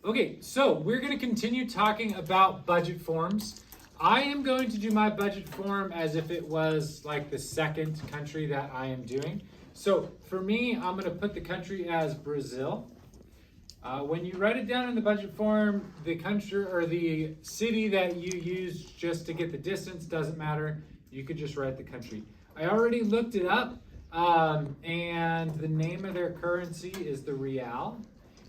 Okay, so we're going to continue talking about budget forms. I am going to do my budget form as if it was like the second country that I am doing. So for me, I'm going to put the country as Brazil. When you write it down in the budget form, the country or the city that you use just to get the distance doesn't matter. You could just write the country. I already looked it up, and the name of their currency is the real.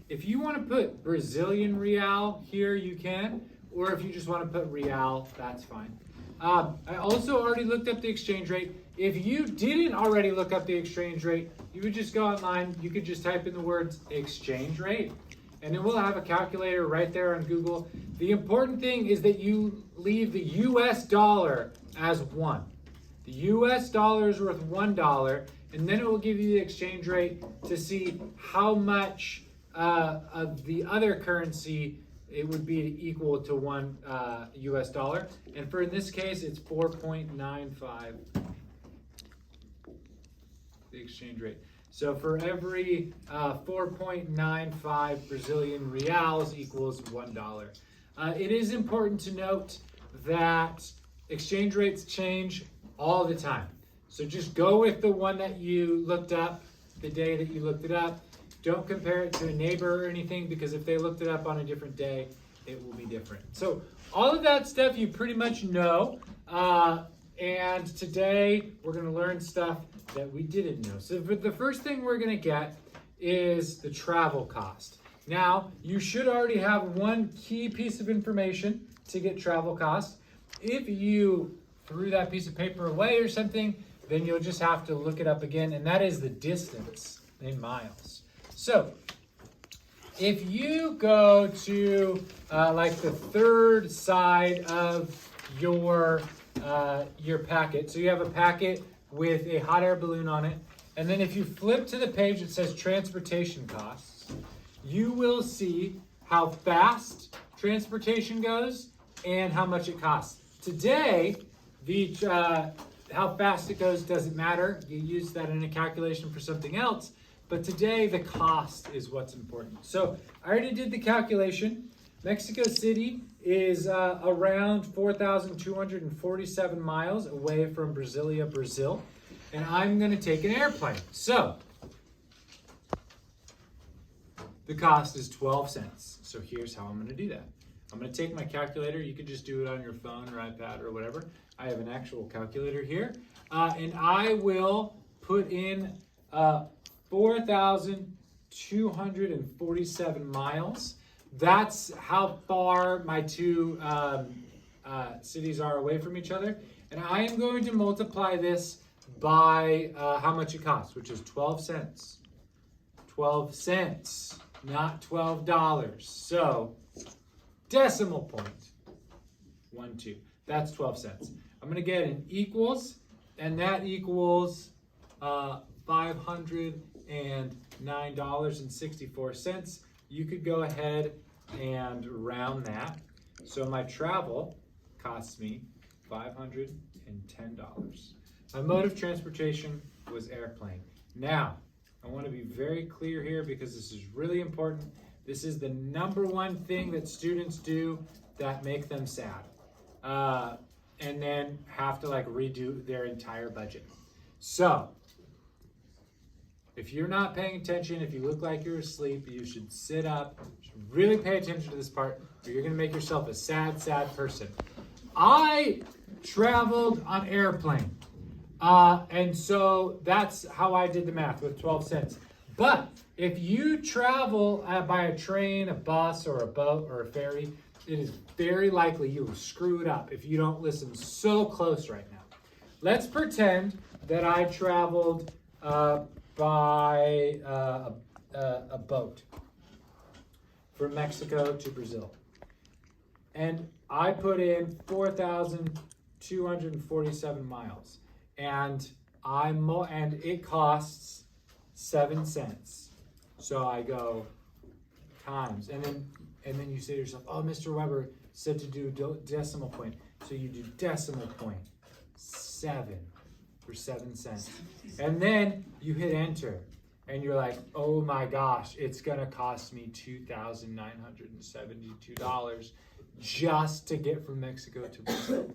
If you want to put Brazilian real here, you can, or if you just want to put real, that's fine. I also already looked up the exchange rate. If you didn't already look up the exchange rate, you would just go online. You could just type in the words exchange rate, and it will have a calculator right there on Google. The important thing is that you leave the US dollar as 1. The US dollar is worth $1, and then it will give you the exchange rate to see how much of the other currency it would be equal to 1 US dollar. And for in this case, it's 4.95, the exchange rate. So for every 4.95 Brazilian reals equals $1. It is important to note that exchange rates change all the time. So just go with the one that you looked up the day that you looked it up. Don't compare it to a neighbor or anything, because if they looked it up on a different day, it will be different. So all of that stuff you pretty much know. And today we're going to learn stuff that we didn't know. So the first thing we're going to get is the travel cost. Now, you should already have one key piece of information to get travel cost. If you threw that piece of paper away or something, then you'll just have to look it up again, and that is the distance in miles. So if you go to like the third side of your packet, so you have a packet with a hot air balloon on it, and then if you flip to the page that says transportation costs, you will see how fast transportation goes and how much it costs. Today, how fast it goes doesn't matter. You use that in a calculation for something else. But today, the cost is what's important. So I already did the calculation. Mexico City is around 4,247 miles away from Brasilia, Brazil. And I'm going to take an airplane. So the cost is 12 cents. So here's how I'm going to do that. I'm going to take my calculator. You could just do it on your phone or iPad or whatever. I have an actual calculator here. And I will put in 4,247 miles. That's how far my two cities are away from each other. And I am going to multiply this by how much it costs, which is 12 cents. 12 cents, not $12. So decimal point, 1, 2. That's 12 cents. I'm going to get an equals, and that equals $509.64. You could go ahead and round that. So my travel costs me $510. My mode of transportation was airplane. Now, I want to be very clear here because this is really important. This is the number one thing that students do that make them sad. And then have to like redo their entire budget. So, if you're not paying attention, if you look like you're asleep, you should sit up. You should really pay attention to this part, or you're going to make yourself a sad, sad person. I traveled on airplane. And so that's how I did the math with 12 cents. But if you travel by a train, a bus, or a boat, or a ferry, it is very likely you will screw it up if you don't listen so close right now. Let's pretend that I traveled by a boat from Mexico to Brazil. And I put in 4,247 miles. And it costs 7 cents. So I go times, and then you say to yourself, "Oh, Mr. Weber said to do decimal point." So you do decimal point 7 for 7 cents, and then you hit enter, and you're like, oh my gosh, it's gonna cost me $2,972 just to get from Mexico to Brazil.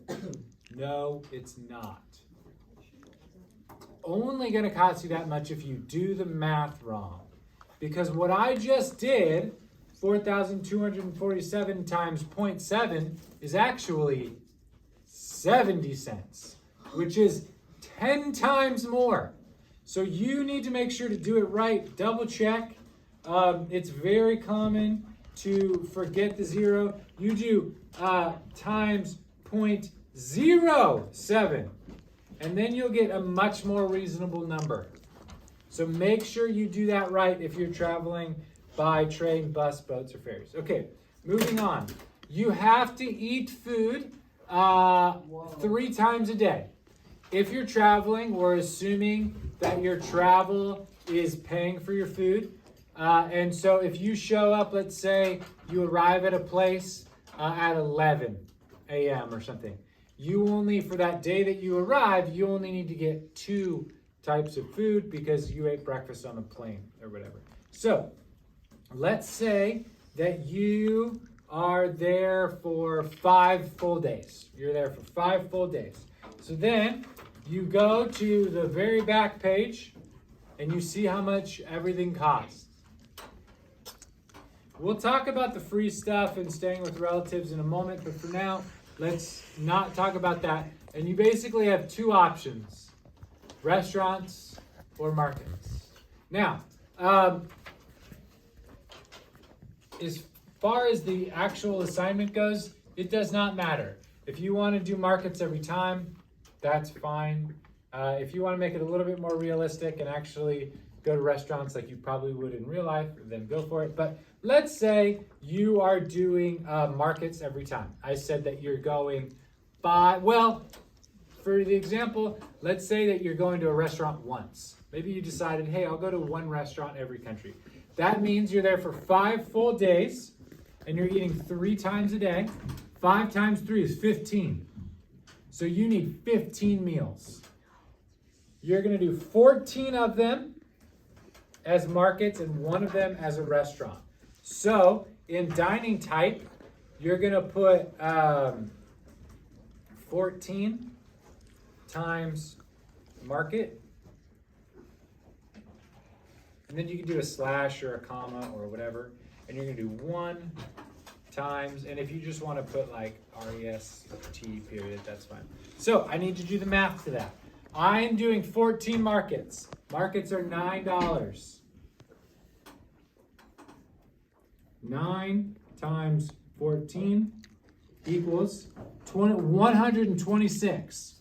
No, it's not. Only gonna cost you that much if you do the math wrong. Because what I just did, 4,247 times 0.7 is actually 70 cents, which is 10 times more. So you need to make sure to do it right. Double check. It's very common to forget the zero. You do times 0.07, and then you'll get a much more reasonable number. So make sure you do that right if you're traveling by train, bus, boats, or ferries. Okay, moving on. You have to eat food 3 times a day. If you're traveling, we're assuming that your travel is paying for your food. And so if you show up, let's say you arrive at a place at 11 a.m. or something, you only, for that day that you arrive, you only need to get 2 types of food because you ate breakfast on the plane or whatever. So let's say that you are there for 5 full days. You're there for 5 full days. So then you go to the very back page and you see how much everything costs. We'll talk about the free stuff and staying with relatives in a moment, but for now, let's not talk about that. And you basically have 2 options: restaurants or markets. Now, as far as the actual assignment goes, it does not matter. If you want to do markets every time, that's fine. If you want to make it a little bit more realistic and actually go to restaurants like you probably would in real life, then go for it. But let's say you are doing markets every time. I said that you're going for the example, let's say that you're going to a restaurant once. Maybe you decided, hey, I'll go to 1 restaurant every country. That means you're there for 5 full days and you're eating 3 times a day. 5 times 3 is 15. So you need 15 meals. You're going to do 14 of them as markets and 1 of them as a restaurant. So in dining type, you're going to put 14 times market. And then you can do a slash or a comma or whatever. And you're going to do 1 times, and if you just want to put like REST period, that's fine. So I need to do the math to that. I'm doing 14 markets. Markets are $9. 9 times 14 equals 126.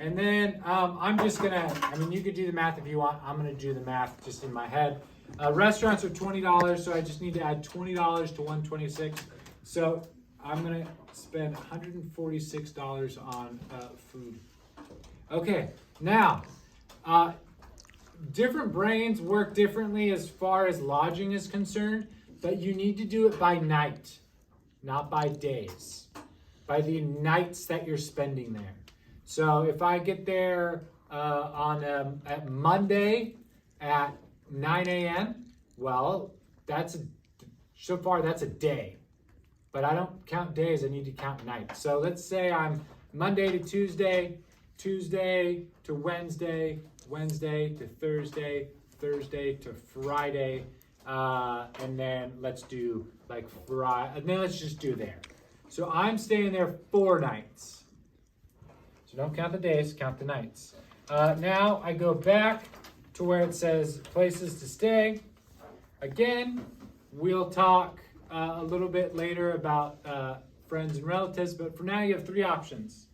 And then I'm just gonna, you could do the math if you want. I'm gonna do the math just in my head. Restaurants are $20, so I just need to add $20 to 126. So I'm gonna spend $146 on food. Okay, now, different brains work differently as far as lodging is concerned, but you need to do it by night, not by days. By the nights that you're spending there. So if I get there at Monday at 9 a.m., well, so far that's a day. But I don't count days, I need to count nights. So let's say I'm Monday to Tuesday, Tuesday to Wednesday, Wednesday to Thursday, Thursday to Friday, and then let's do like Friday, and then let's just do there. So I'm staying there 4 nights. So don't count the days, count the nights. Now I go back to where it says places to stay. Again, we'll talk a little bit later about friends and relatives, but for now you have 3 options: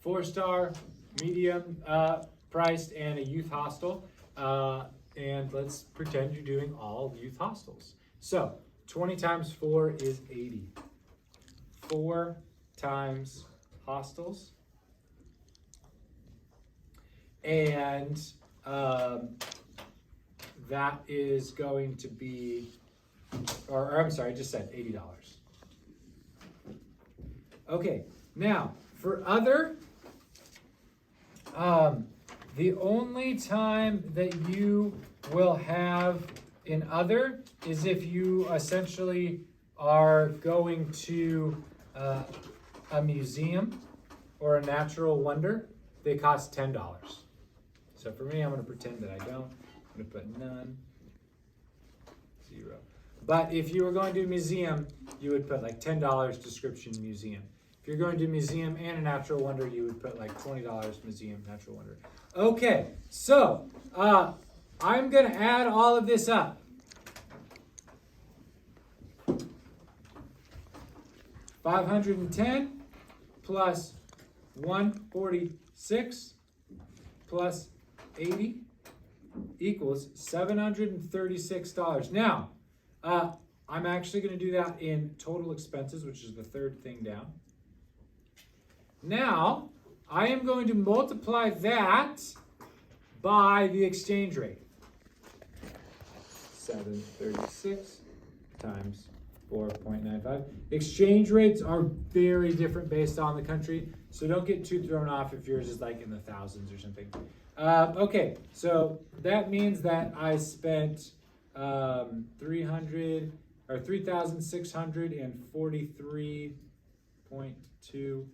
4-star, medium priced, and a youth hostel. And let's pretend you're doing all youth hostels. So 20 times 4 is 80. 4 times hostels. And that is going to be, or I'm sorry, I just said $80. Okay, now for other The only time that you will have in other is if you essentially are going to a museum or a natural wonder. They cost $10. So for me, I'm going to pretend that I don't. I'm going to put none, 0. But if you were going to a museum, you would put like $10 description museum. If you're going to a museum and a natural wonder, you would put like $20 museum, natural wonder. Okay, so I'm going to add all of this up. $510 plus 146 plus 80 equals $736. Now, I'm actually going to do that in total expenses, which is the third thing down. Now, I am going to multiply that by the exchange rate. 736 times 4.95. Exchange rates are very different based on the country, so don't get too thrown off if yours is like in the thousands or something. Okay, so that means that I spent 3,643.2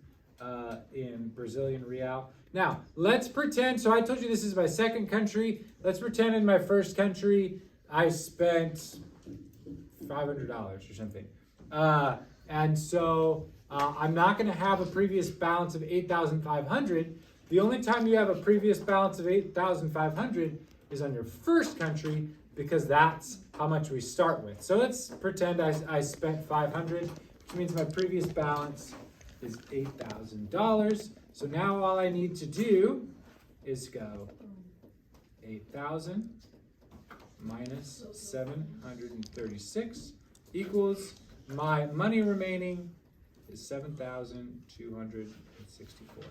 in Brazilian real. Now, let's pretend, so I told you this is my second country. Let's pretend in my first country I spent $500 or something. And so I'm not going to have a previous balance of 8,500. The only time you have a previous balance of 8,500 is on your first country, because that's how much we start with. So let's pretend I spent 500, which means my previous balance is $8,000. So now all I need to do is go 8,000 minus 736 equals, my money remaining is 7,264.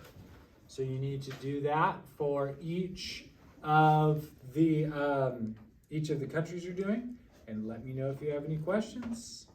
So you need to do that for each of the countries you're doing, and let me know if you have any questions.